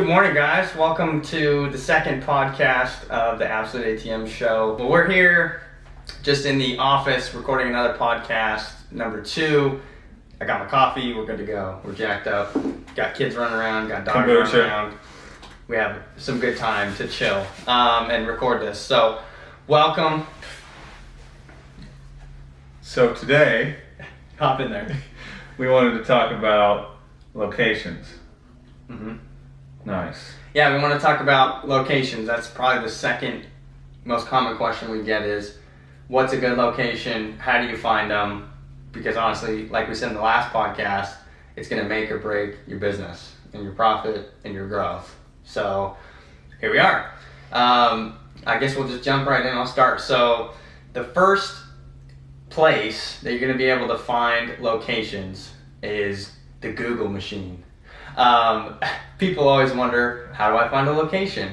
morning, guys. Welcome to the second podcast of the Absolute ATM show. Well, we're here just in the office recording another podcast, number 2. I got my coffee. We're good to go. We're jacked up. Got kids running around. Got dogs running around. We have some good time to chill and record this. So, welcome. So today, Hop in there. we wanted to talk about locations. Mm-hmm. Nice. Yeah, we want to talk about locations. That's probably the second most common question we get is, what's a good location? How do you find them? Because honestly, like we said in the last podcast, it's going to make or break your business and your profit and your growth. So here we are. I guess we'll just jump right in. I'll start. So the first place that you're going to be able to find locations is the Google machine. People always wonder, how do I find a location?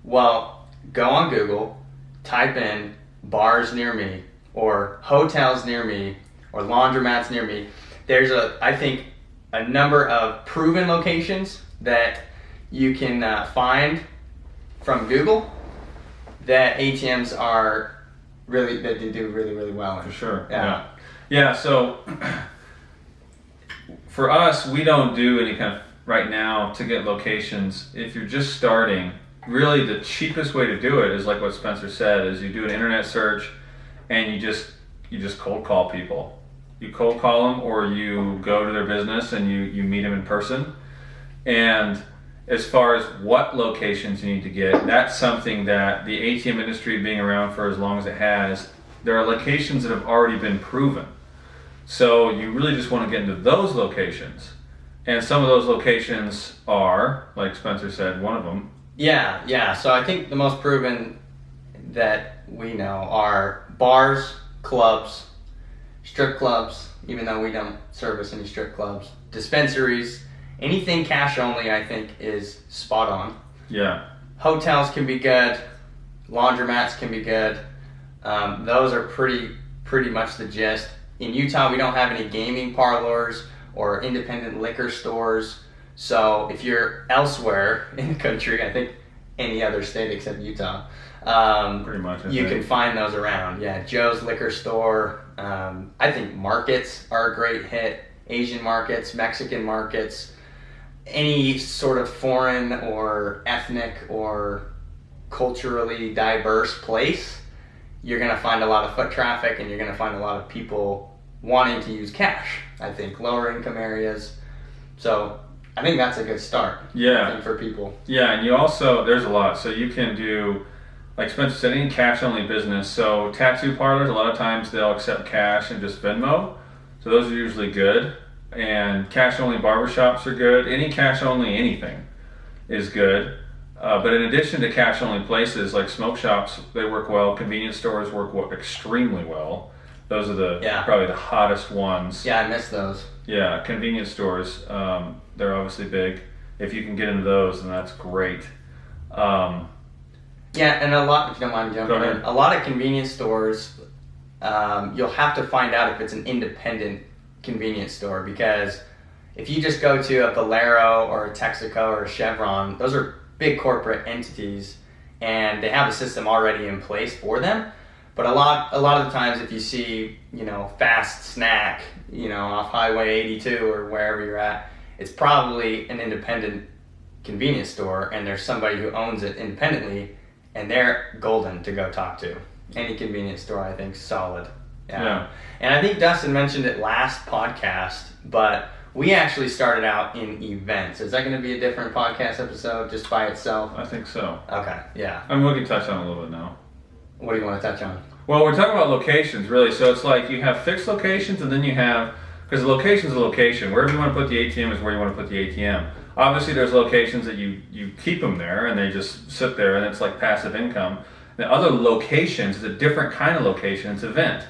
Well, go on Google, type in bars near me, or hotels near me, or laundromats near me. There's I think a number of proven locations that you can find from Google that ATMs are that they do really well in. For sure. Yeah. So for us, we don't do any kind of right now to get locations. If you're just starting, really the cheapest way to do it is like what Spencer said, is you do an internet search and you just cold call people. You cold call them, or you go to their business and you meet them in person. And as far as what locations you need to get, that's something that the ATM industry, being around for as long as it has, there are locations that have already been proven. So you really just want to get into those locations. And some of those locations are, like Spencer said, one of them. Yeah. So I think the most proven that we know are bars, clubs, strip clubs, even though we don't service any strip clubs, dispensaries, anything cash only, I think, is spot on. Yeah. Hotels can be good. Laundromats can be good. Those are pretty much the gist. In Utah, we don't have any gaming parlors or independent liquor stores. So if you're elsewhere in the country, I think any other state except Utah, pretty much, you can find those around. Yeah, Joe's Liquor Store. I think markets are a great hit. Asian markets, Mexican markets, any sort of foreign or ethnic or culturally diverse place, you're going to find a lot of foot traffic and you're going to find a lot of people wanting to use cash, I think, lower income areas. So I think that's a good start. Yeah. I think, for people. Yeah, and you also, there's a lot. So you can do, like Spencer said, any cash only business. So tattoo parlors, a lot of times they'll accept cash and just Venmo. So those are usually good. And cash only barbershops are good. Any cash only anything is good. But in addition to cash only places like smoke shops, they work well. Convenience stores work extremely well. Those are probably the hottest ones. Yeah, I miss those. Yeah, convenience stores, they're obviously big. If you can get into those, then that's great. Yeah, and a lot, if you don't mind jumping in, a lot of convenience stores, you'll have to find out if it's an independent convenience store, because if you just go to a Valero or a Texaco or a Chevron, those are big corporate entities and they have a system already in place for them. But a lot of the times, if you see, fast snack, off Highway 82 or wherever you're at, it's probably an independent convenience store, and there's somebody who owns it independently, and they're golden to go talk to. Any convenience store, I think, is solid. Yeah. And I think Dustin mentioned it last podcast, but we actually started out in events. Is that going to be a different podcast episode just by itself? I think so. Okay, yeah. I mean, we can touch on it a little bit now. What do you want to touch on? Well, we're talking about locations, really. So it's like you have fixed locations, and then you have, because the location is a location. Wherever you want to put the ATM is where you want to put the ATM. Obviously, there's locations that you keep them there, and they just sit there, and it's like passive income. The other locations is a different kind of location. It's event.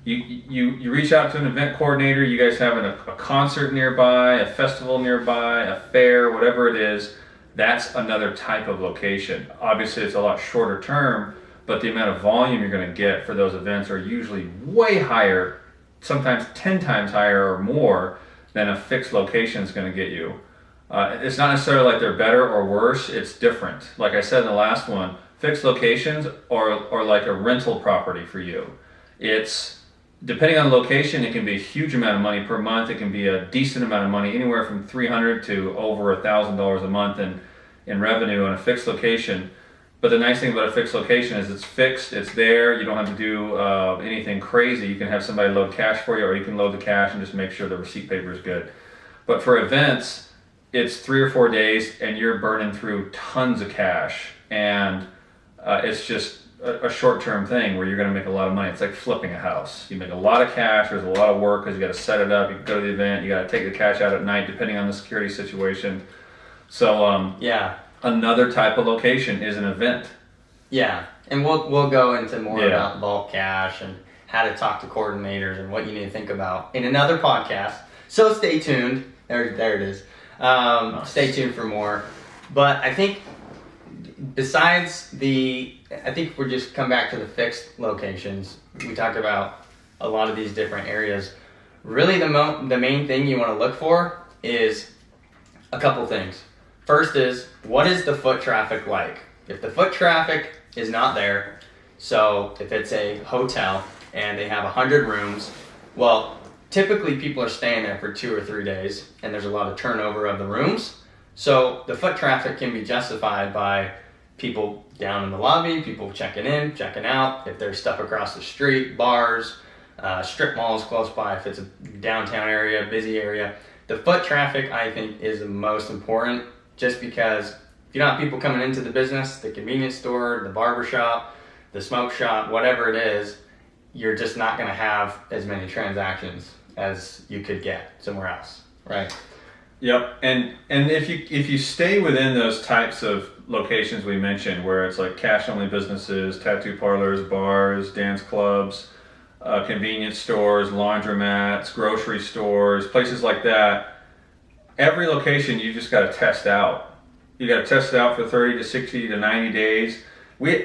You reach out to an event coordinator. You guys having a concert nearby, a festival nearby, a fair, whatever it is. That's another type of location. Obviously, it's a lot shorter term, but the amount of volume you're going to get for those events are usually way higher, sometimes 10 times higher or more than a fixed location is going to get you. It's not necessarily like they're better or worse. It's different. Like I said in the last one, fixed locations are like a rental property for you. It's depending on the location, it can be a huge amount of money per month. It can be a decent amount of money, anywhere from $300 to over $1,000 a month in revenue on a fixed location. But the nice thing about a fixed location is it's fixed, it's there, you don't have to do anything crazy. You can have somebody load cash for you, or you can load the cash and just make sure the receipt paper is good. But for events, it's 3 or 4 days and you're burning through tons of cash, and it's just a short-term thing where you're going to make a lot of money. It's like flipping a house. You make a lot of cash, there's a lot of work because you got to set it up, you go to the event, you got to take the cash out at night depending on the security situation. So another type of location is an event. Yeah, and we'll go into more about bulk cash and how to talk to coordinators and what you need to think about in another podcast. So stay tuned. There it is. Nice. Stay tuned for more. But I think I think we're just come back to the fixed locations. We talked about a lot of these different areas. Really the main thing you want to look for is a couple things. First is, what is the foot traffic like? If the foot traffic is not there, so if it's a hotel and they have 100 rooms, well, typically people are staying there for 2 or 3 days and there's a lot of turnover of the rooms. So the foot traffic can be justified by people down in the lobby, people checking in, checking out, if there's stuff across the street, bars, strip malls close by, if it's a downtown area, busy area. The foot traffic, I think, is the most important, just because if you don't have people coming into the business, the convenience store, the barber shop, the smoke shop, whatever it is, you're just not going to have as many transactions as you could get somewhere else, right? Yep, and if you stay within those types of locations we mentioned, where it's like cash-only businesses, tattoo parlors, bars, dance clubs, convenience stores, laundromats, grocery stores, places like that, every location you just got to test out. You got to test it out for 30 to 60 to 90 days.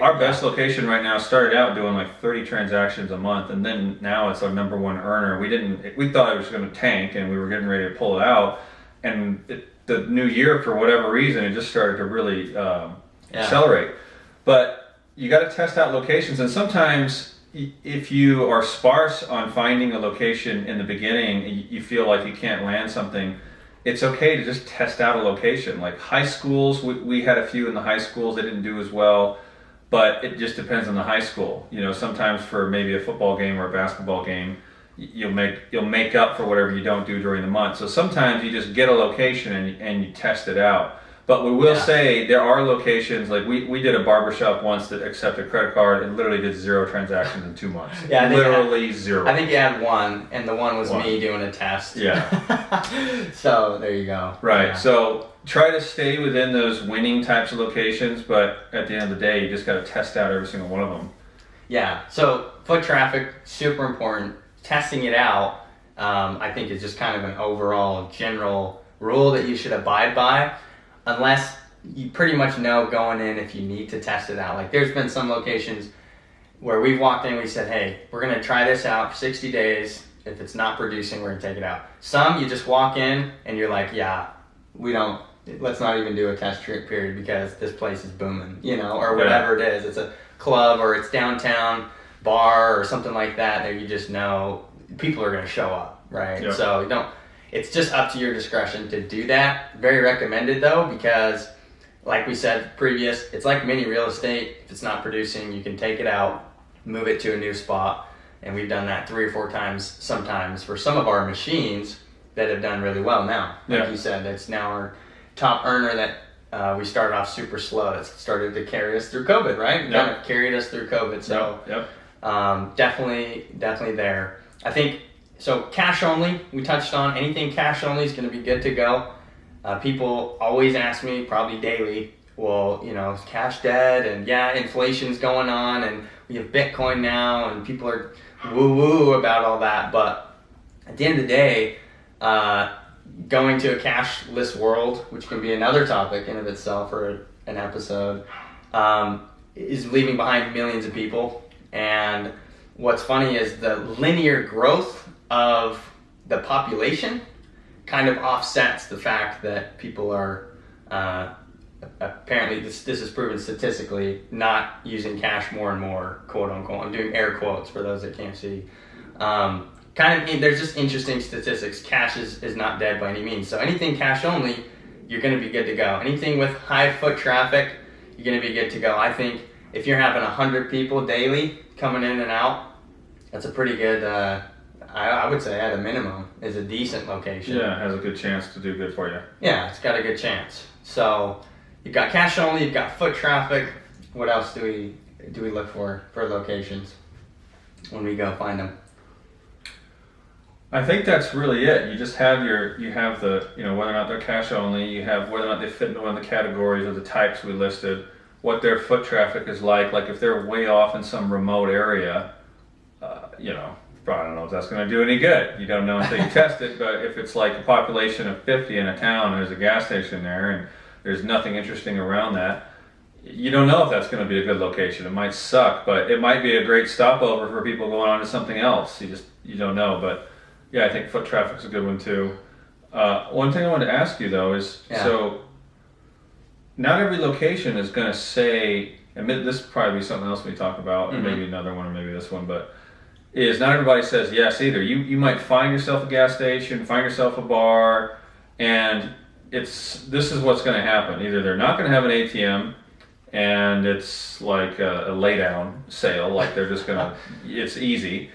Our best location right now started out doing like 30 transactions a month, and then now it's our number one earner. We thought it was going to tank, and we were getting ready to pull it out. And the new year, for whatever reason, it just started to really accelerate. But you got to test out locations, and sometimes if you are sparse on finding a location in the beginning, and you feel like you can't land something, it's okay to just test out a location. Like high schools, we had a few in the high schools that didn't do as well, but it just depends on the high school. You know, sometimes for maybe a football game or a basketball game, you'll make up for whatever you don't do during the month. So sometimes you just get a location and you test it out. But we will say there are locations, like we did a barbershop once that accepted credit card and literally did 0 transactions in 2 months. Yeah, literally 0. I think you had one, and the one was me doing a test. Yeah. So there you go. Right. Yeah. So try to stay within those winning types of locations, but at the end of the day, you just got to test out every single one of them. Yeah. So foot traffic, super important. Testing it out, I think, is just kind of an overall general rule that you should abide by, unless you pretty much know going in if you need to test it out. Like there's been some locations where we've walked in, we said, hey, we're going to try this out for 60 days. If it's not producing, we're going to take it out. Some you just walk in and you're like, yeah, let's not even do a test period because this place is booming, or whatever it is. It's a club or it's downtown bar or something like that you just know people are going to show up, right? Yep. So it's just up to your discretion to do that. Very recommended though, because like we said previous, it's like mini real estate. If it's not producing, you can take it out, move it to a new spot, and we've done that 3 or 4 times sometimes for some of our machines that have done really well now. Like you said, it's now our top earner that we started off super slow. That started to carry us through COVID, right? Kind of carried us through COVID. So definitely there. I think, so cash only, we touched on. Anything cash only is going to be good to go. People always ask me, probably daily, well, is cash dead? And inflation's going on, and we have Bitcoin now, and people are woo-woo about all that. But at the end of the day, going to a cashless world, which can be another topic in of itself for an episode, is leaving behind millions of people. And what's funny is the linear growth of the population kind of offsets the fact that people are apparently this is proven statistically not using cash more and more, quote unquote. I'm doing air quotes for those that can't see. There's just interesting statistics. Cash is not dead by any means. So anything cash only, you're going to be good to go. Anything with high foot traffic, you're going to be good to go. I think if you're having 100 people daily coming in and out, that's a pretty good, I would say at a minimum, is a decent location. Yeah, it has a good chance to do good for you. Yeah, it's got a good chance. So you've got cash only, you've got foot traffic. What else do we look for locations when we go find them? I think that's really it. You just have the, whether or not they're cash only, you have whether or not they fit into one of the categories or the types we listed, what their foot traffic is like if they're way off in some remote area, I don't know if that's going to do any good. You don't know until you test it, but if it's like a population of 50 in a town and there's a gas station there and there's nothing interesting around that, you don't know if that's going to be a good location. It might suck, but it might be a great stopover for people going on to something else. You don't know, but yeah, I think foot traffic's a good one too. One thing I wanted to ask you though is, so not every location is going to say, and this will probably be something else we talk about, and maybe another one or maybe this one, but is not everybody says yes either. You might find yourself a gas station, find yourself a bar, and this is what's going to happen. Either they're not going to have an ATM, and it's like a lay down sale, like they're just going to, it's easy.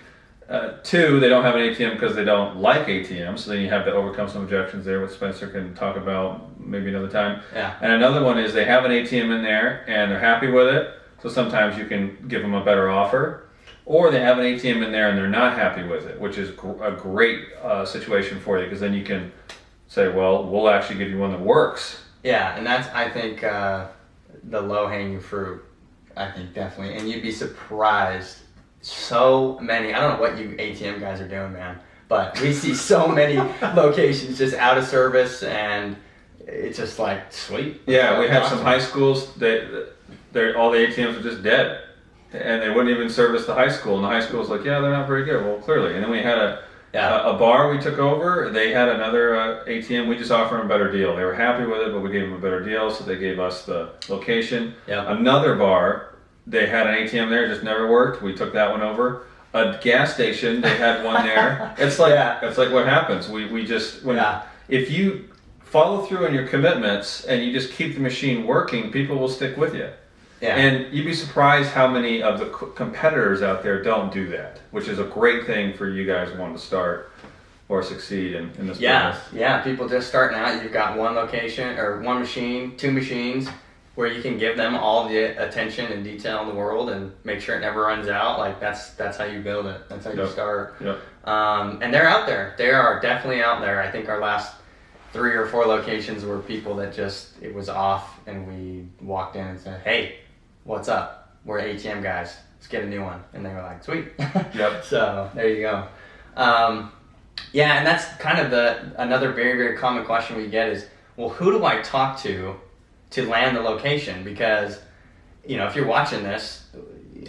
Two, they don't have an ATM because they don't like ATMs, so then you have to overcome some objections there, which Spencer can talk about maybe another time. Yeah. And another one is they have an ATM in there and they're happy with it, so sometimes you can give them a better offer. Or they have an ATM in there and they're not happy with it, which is a great situation for you, because then you can say, well, we'll actually give you one that works. Yeah, and that's, I think, the low-hanging fruit, I think, definitely. And you'd be surprised. So many, I don't know what you ATM guys are doing, man, but we see so many locations just out of service, and it's just like, sweet. Yeah, we have some high schools, all the ATMs are just dead. And they wouldn't even service the high school. And the high school's like, yeah, they're not very good. Well, clearly. And then we had a bar we took over. They had another ATM. We just offered them a better deal. They were happy with it, but we gave them a better deal, so they gave us the location. Yeah. Another bar, they had an ATM there, just never worked. We took that one over. A gas station, they had one there. It's like that's like what happens. If you follow through on your commitments and you just keep the machine working, people will stick with you. Yeah. And you'd be surprised how many of the competitors out there don't do that, which is a great thing for you guys wanting to start or succeed in this business. Yeah, people just starting out, you've got one location or one machine, two machines, where you can give them all the attention and detail in the world and make sure it never runs out. Like that's how you build it. That's how you start. Yep. And they're out there. They are definitely out there. I think our last 3 or 4 locations were people that it was off, and we walked in and said, hey, what's up? We're ATM guys. Let's get a new one. And they were like, sweet. Yep. So there you go. And that's kind of another very, very common question we get is, well, who do I talk to land the location? Because, if you're watching this,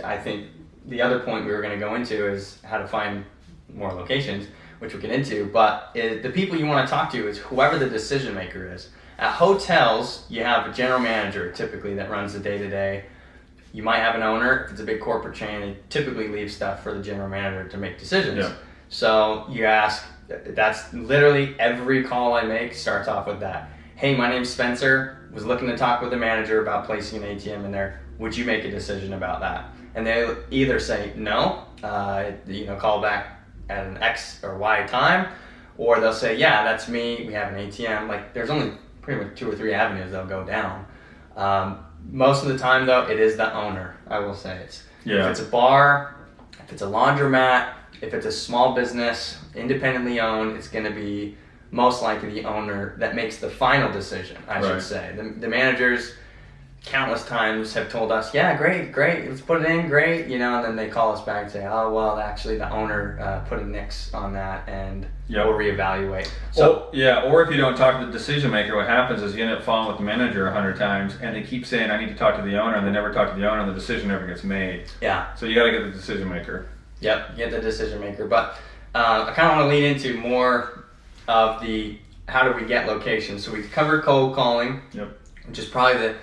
I think the other point we were going to go into is how to find more locations, which we'll get into. But the people you want to talk to is whoever the decision maker is. At hotels, you have a general manager typically that runs the day-to-day. You might have an owner. If it's a big corporate chain, they typically leave stuff for the general manager to make decisions. Yeah. So you ask, that's literally every call I make starts off with that. Hey, my name's Spencer. Was looking to talk with the manager about placing an ATM in there. Would you make a decision about that? And they either say no, call back at an X or Y time, or they'll say, yeah, that's me. We have an ATM. Like, there's only pretty much 2 or 3 avenues they'll go down. Most of the time, though, it is the owner, I will say. If it's a bar, if it's a laundromat, if it's a small business, independently owned, it's going to be most likely the owner that makes the final decision, I should say. The managers, countless times, have told us, yeah, great, let's put it in, great, and then they call us back and say, oh, well, actually, the owner put a nix on that, and we'll reevaluate. So, or if you don't talk to the decision maker, what happens is you end up following with the manager 100 times, and they keep saying, I need to talk to the owner, and they never talk to the owner, and the decision never gets made. Yeah. So you got to get the decision maker. Yep, get the decision maker. But I kind of want to lean into more of the how do we get locations? So we covered cold calling, which is probably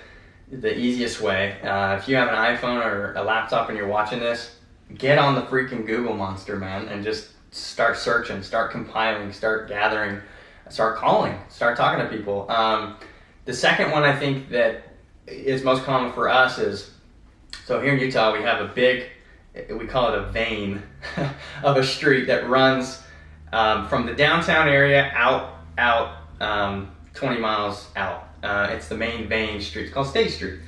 the easiest way. If you have an iPhone or a laptop and you're watching this, get on the freaking Google monster, man, and just start searching, start compiling, start gathering, start calling, start talking to people. The second one I think that is most common for us is, so here in Utah we have a big, we call it a vein of a street that runs from the downtown area out 20 miles out. It's the main vein street. It's called State Street.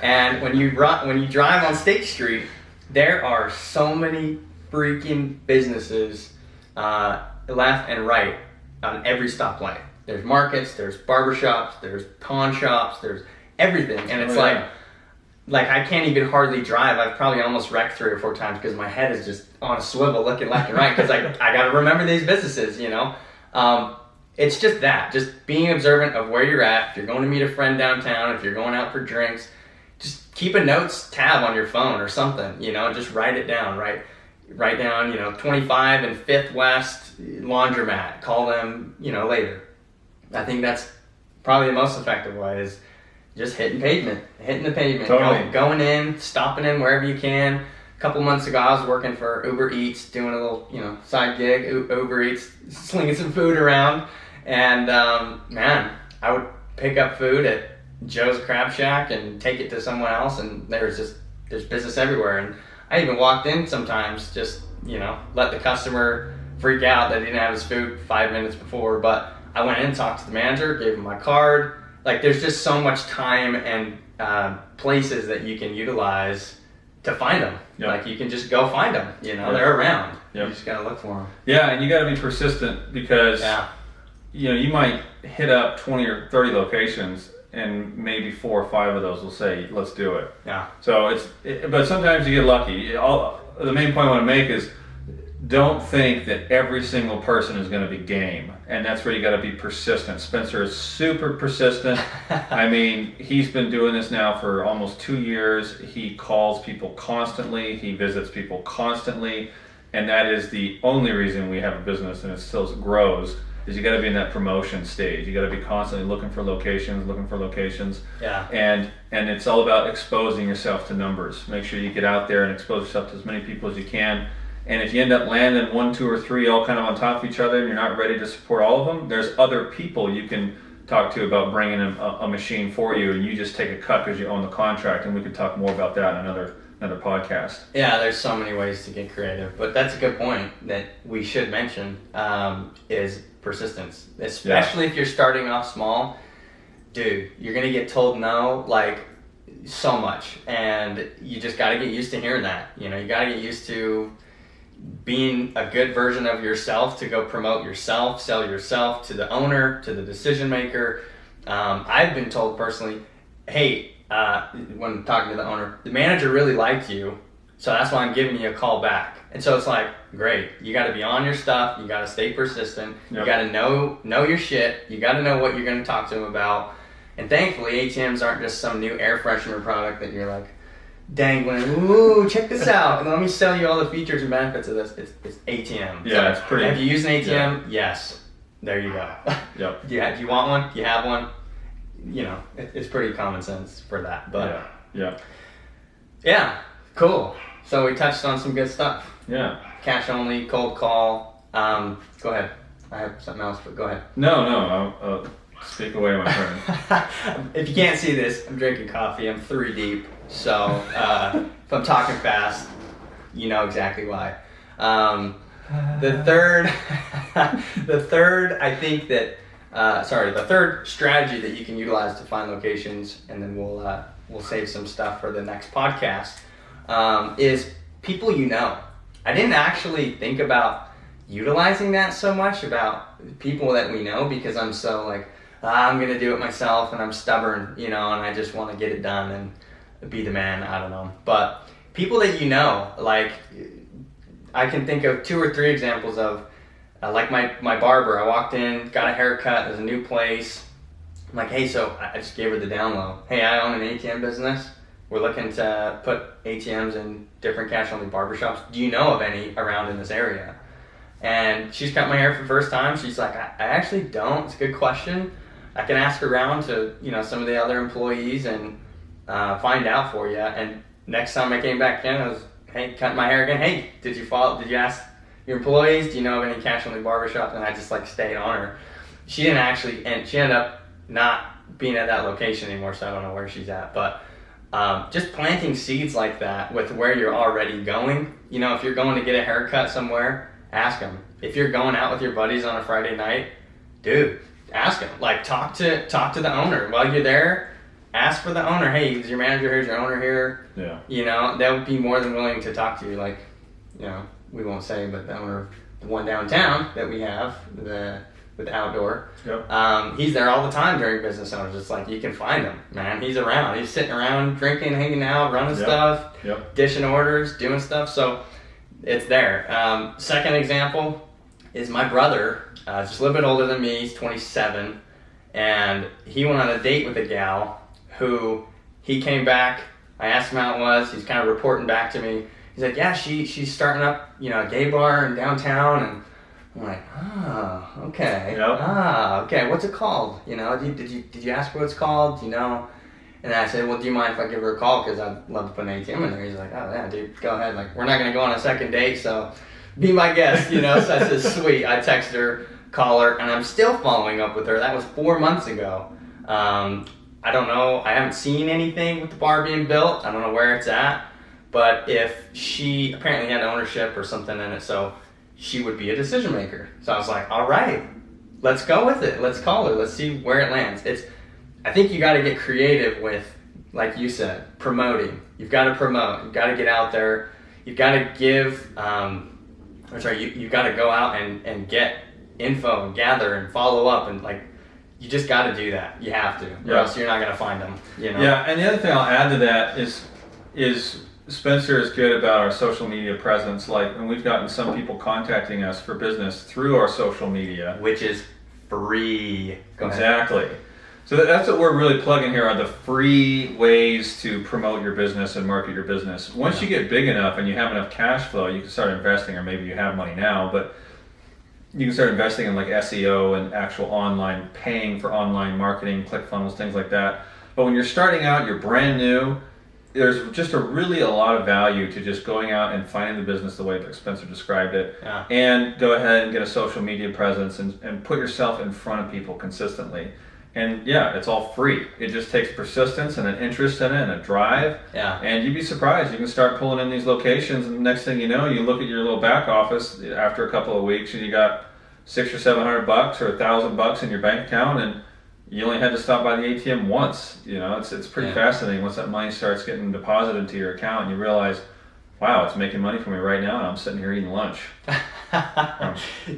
And when you drive on State Street, there are so many freaking businesses left and right on every stoplight. There's markets, there's barbershops, there's pawn shops, there's everything. And it's like I can't even hardly drive. I've probably almost wrecked 3 or 4 times because my head is just on a swivel looking left and right because I got to remember these businesses, you know. It's just that, just being observant of where you're at. If you're going to meet a friend downtown, if you're going out for drinks, just keep a notes tab on your phone or something, you know, just write it down, write down, you know, 25 and 5th West laundromat, call them, you know, later. I think that's probably the most effective way is just hitting the pavement, totally. Going in, stopping in wherever you can. A couple months ago, I was working for Uber Eats, doing a little, you know, side gig, Uber Eats, slinging some food around. And man, I would pick up food at Joe's Crab Shack and take it to someone else, and there's business everywhere. And I even walked in sometimes, just, you know, let the customer freak out that he didn't have his food 5 minutes before. But I went in, talked to the manager, gave him my card. Like, there's just so much time and places that you can utilize to find them. Yep. Like, you can just go find them. You know, they're around. Yep. You just gotta look for them. Yeah, and you gotta be persistent because you know, you might hit up 20 or 30 locations and maybe 4 or 5 of those will say, let's do it. Yeah. So but sometimes you get lucky. The main point I want to make is don't think that every single person is going to be game. And that's where you got to be persistent. Spencer is super persistent. I mean, he's been doing this now for almost 2 years. He calls people constantly. He visits people constantly. And that is the only reason we have a business and it still grows. Is you got to be in that promotion stage. You got to be constantly looking for locations. Yeah. And it's all about exposing yourself to numbers. Make sure you get out there and expose yourself to as many people as you can. And if you end up landing 1, 2, or 3 all kind of on top of each other and you're not ready to support all of them, there's other people you can talk to about bringing a machine for you, and you just take a cut because you own the contract. And we could talk more about that in another podcast. Yeah, there's so many ways to get creative, but that's a good point that we should mention is persistence, especially if you're starting off small. Dude, you're gonna get told no like so much, and you just got to get used to hearing that. You know, you got to get used to being a good version of yourself to go promote yourself, sell yourself to the owner, to the decision maker. I've been told personally, hey, when talking to the owner, the manager really liked you, so that's why I'm giving you a call back. And so it's like, great, you got to be on your stuff, you got to stay persistent, you got to know your shit, you got to know what you're going to talk to them about. And thankfully, ATMs aren't just some new air freshener product that you're like dangling, ooh, check this out, and let me sell you all the features and benefits of this. It's ATM. Yeah, so it's pretty. Have you used an ATM? Yeah. Yes. There you go. Yep. Yeah, if you want one, you have one. You know, it's pretty common sense for that. But yeah, cool. So we touched on some good stuff. Yeah. Cash only, cold call. Go ahead. I have something else, but go ahead. No. Speak away, my friend. If you can't see this, I'm drinking coffee. I'm 3 deep. So if I'm talking fast, you know exactly why. The third, I think that, the third strategy that you can utilize to find locations, and then we'll save some stuff for the next podcast, is people you know. I didn't actually think about utilizing that so much about people that we know because I'm so like, I'm going to do it myself and I'm stubborn, you know, and I just want to get it done and be the man. I don't know. But people that you know, like, I can think of 2 or 3 examples of, like my barber. I walked in, got a haircut, there's a new place. I'm like, hey, so I just gave her the down low. Hey, I own an ATM business. We're looking to put ATMs in different cash-only barbershops. Do you know of any around in this area? And she's cut my hair for the first time. She's like, I actually don't. It's a good question. I can ask around to, some of the other employees and find out for you. And next time I came back in, I was, hey, cutting my hair again. Hey, did you ask your employees? Do you know of any cash only barbershop? And I just stayed on her. She didn't actually, and she ended up not being at that location anymore, so I don't know where she's at. But just planting seeds like that with where you're already going. If you're going to get a haircut somewhere, ask them. If you're going out with your buddies on a Friday night, dude, ask them. Talk to the owner while you're there. Ask for the owner. Hey, is your manager here? Is your owner here? Yeah. They would be more than willing to talk to you. We won't say, but the owner of the one downtown that we have, with outdoor. Yep. He's there all the time during business hours. It's you can find him, man. He's around. He's sitting around, drinking, hanging out, running stuff, dishing orders, doing stuff. So it's there. Second example is my brother, just a little bit older than me. He's 27, and he went on a date with a gal who he came back. I asked him how it was. He's kind of reporting back to me. He's like, yeah, she's starting up, a gay bar in downtown, and I'm like, okay. Yep. Okay. What's it called? Did you ask what it's called? And I said, well, do you mind if I give her a call? Because I'd love to put an ATM in there. He's like, oh yeah, dude, go ahead. We're not gonna go on a second date, so be my guest. So I said, sweet. I texted her, call her, and I'm still following up with her. That was 4 months ago. I don't know. I haven't seen anything with the bar being built. I don't know where it's at. But if she apparently had ownership or something in it, so she would be a decision maker. So I was like, all right, let's go with it. Let's call her. Let's see where it lands. I think you got to get creative with, like you said, promoting. You've got to promote. You've got to get out there. You've got to give, you've got to go out and get info and gather and follow up and you just got to do that. You have to, or else you're not going to find them. Yeah, and the other thing I'll add to that is Spencer is good about our social media presence. And we've gotten some people contacting us for business through our social media, which is free. Exactly. So that's what we're really plugging here, are the free ways to promote your business and market your business. Once you get big enough and you have enough cash flow, you can start investing, or maybe you have money now, but you can start investing in SEO and actual online, paying for online marketing, ClickFunnels, things like that. But when you're starting out, you're brand new, there's just a lot of value to just going out and finding the business the way that Spencer described it, and go ahead and get a social media presence and put yourself in front of people consistently. And it's all free. It just takes persistence and an interest in it and a drive. Yeah. And you'd be surprised. You can start pulling in these locations, and the next thing you know, you look at your little back office after a couple of weeks, and you got $600 or $700 or $1,000 in your bank account, and you only had to stop by the ATM once. It's pretty fascinating once that money starts getting deposited into your account, and you realize, wow, it's making money for me right now, and I'm sitting here eating lunch.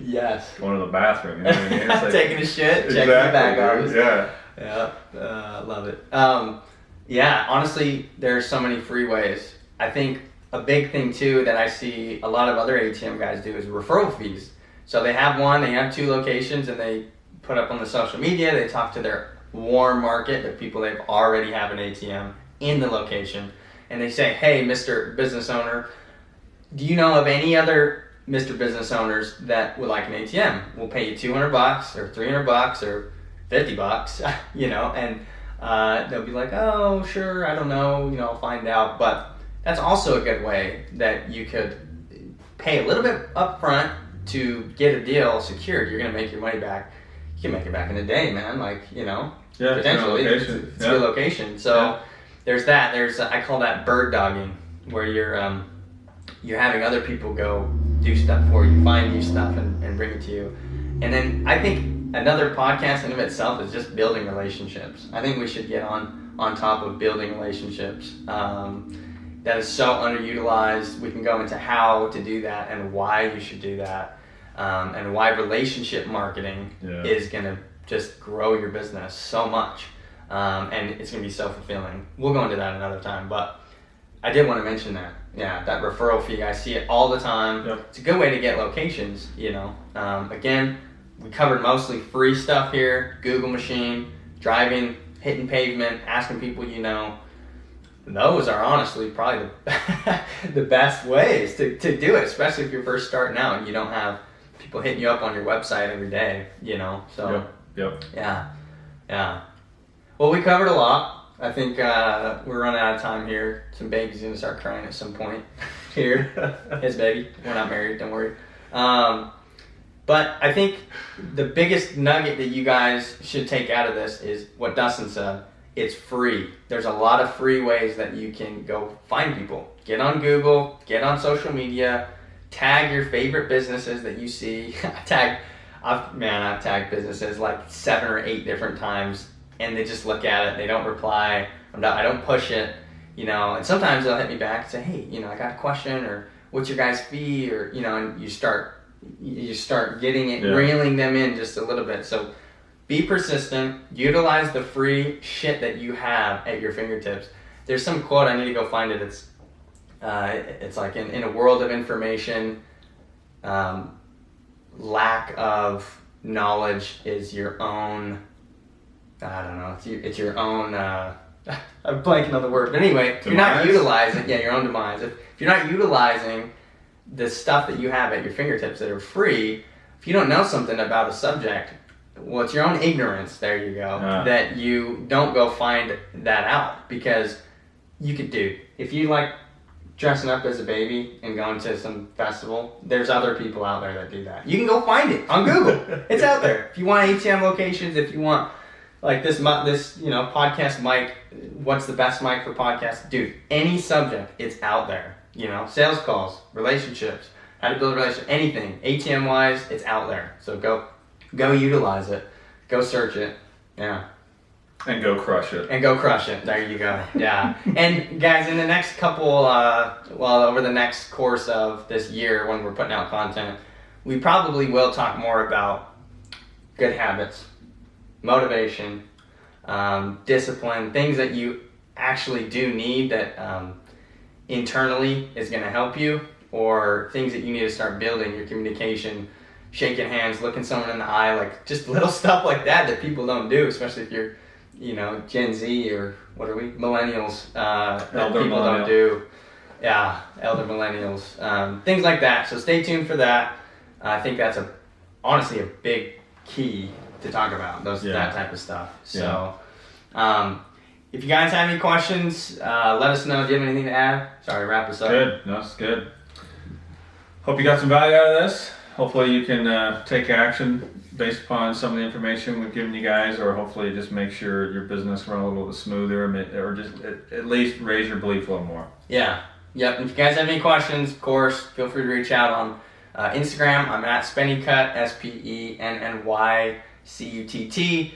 Yes. Going to the bathroom. You know what I mean? It's taking a shit, checking the back office. Yeah. Yeah. Love it. Honestly, there's so many free ways. I think a big thing too that I see a lot of other ATM guys do is referral fees. So they have they have 2 locations, and they put up on the social media, they talk to their warm market, the people they've already have an ATM in the location, and they say, hey, Mr. Business Owner, do you know of any other Mr. Business Owners that would like an ATM? We'll pay you $200 or $300 or $50, and they'll be like, oh, sure, I don't know, I'll find out. But that's also a good way that you could pay a little bit up front to get a deal secured. You're going to make your money back. You can make it back in a day, man. Potentially, it's your location. So there's that. I call that bird dogging, where you're having other people go do stuff for you, find you stuff, and bring it to you. And then I think another podcast in of itself is just building relationships. I think we should get on top of building relationships. That is so underutilized. We can go into how to do that and why you should do that. And why relationship marketing is going to just grow your business so much. And it's going to be so fulfilling. We'll go into that another time, but I did want to mention that. Yeah, that referral fee, I see it all the time. Yep. It's a good way to get locations, Again, we covered mostly free stuff here, Google machine, driving, hitting pavement, asking people Those are honestly probably the best ways to do it, especially if you're first starting out and you don't have people hitting you up on your website every day, so. Yep. Yeah. Well, we covered a lot. I think we're running out of time here. Some baby's going to start crying at some point here. His baby. We're not married, don't worry. But I think the biggest nugget that you guys should take out of this is what Dustin said. It's free. There's a lot of free ways that you can go find people. Get on Google, get on social media, tag your favorite businesses that you see. I've tagged businesses like 7 or 8 different times, and they just look at it. They don't reply. I don't push it, and sometimes they'll hit me back and say, hey, I got a question, or what's your guys' fee, or, and you start getting it, reeling them in just a little bit. So be persistent, utilize the free shit that you have at your fingertips. There's some quote, I need to go find it. It's like in a world of information, lack of knowledge is your own, I don't know, it's your own, I'm blanking on the word, but anyway, if you're not utilizing, your own demise. If you're not utilizing the stuff that you have at your fingertips that are free, if you don't know something about a subject, well, it's your own ignorance, there you go, that you don't go find that out, because you could if you like dressing up as a baby and going to some festival, there's other people out there that do that. You can go find it on Google. It's out there. If you want ATM locations, if you want like this podcast mic, what's the best mic for podcasts? Dude, any subject, it's out there. Sales calls, relationships, how to build a relationship, anything. ATM wise, it's out there. So go utilize it. Go search it. Yeah. And go crush it. There you go. Yeah. And guys, in the next couple, over the next course of this year when we're putting out content, we probably will talk more about good habits, motivation, discipline, things that you actually do need that internally is going to help you, or things that you need to start building, your communication, shaking hands, looking someone in the eye, like just little stuff like that people don't do, especially if you're Gen Z, or what are we? Millennials, that people don't do. Yeah, elder millennials. Things like that. So stay tuned for that. I think that's honestly a big key to talk about, that type of stuff. So if you guys have any questions, let us know. Do you have anything to add? Sorry, wrap us up. Good. No, it's good. Hope you got some value out of this. Hopefully you can take action based upon some of the information we've given you guys, or hopefully just make sure your business run a little bit smoother, or just at least raise your belief a little more. Yeah. Yep. And if you guys have any questions, of course, feel free to reach out on Instagram. I'm at Spennycut, SPENNYCUTT.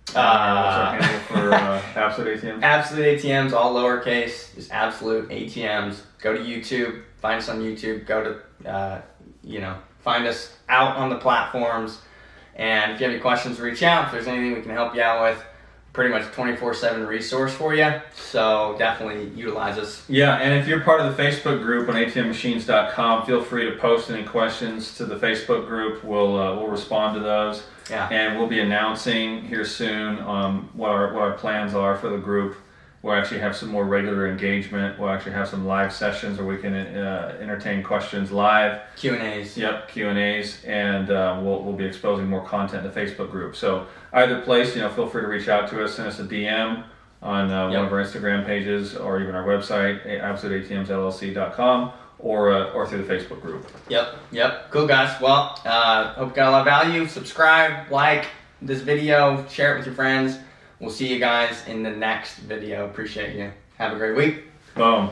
What's our handle for Absolute ATMs? Absolute ATMs, all lowercase, just Absolute ATMs. Go to YouTube, find us on YouTube. Go to, find us out on the platforms. And if you have any questions, reach out. If there's anything we can help you out with, pretty much a 24/7 resource for you. So definitely utilize us. Yeah, and if you're part of the Facebook group on atmmachines.com, feel free to post any questions to the Facebook group. We'll respond to those. Yeah. And we'll be announcing here soon what our plans are for the group. We'll actually have some more regular engagement. We'll actually have some live sessions where we can entertain questions live. Q&As. Yep, Q&As, and we'll be exposing more content in the Facebook group. So either place, feel free to reach out to us, send us a DM on one of our Instagram pages, or even our website, absoluteatmsllc.com, or through the Facebook group. Yep. Cool, guys. Well, hope you got a lot of value. Subscribe, like this video, share it with your friends. We'll see you guys in the next video. Appreciate you. Have a great week. Boom.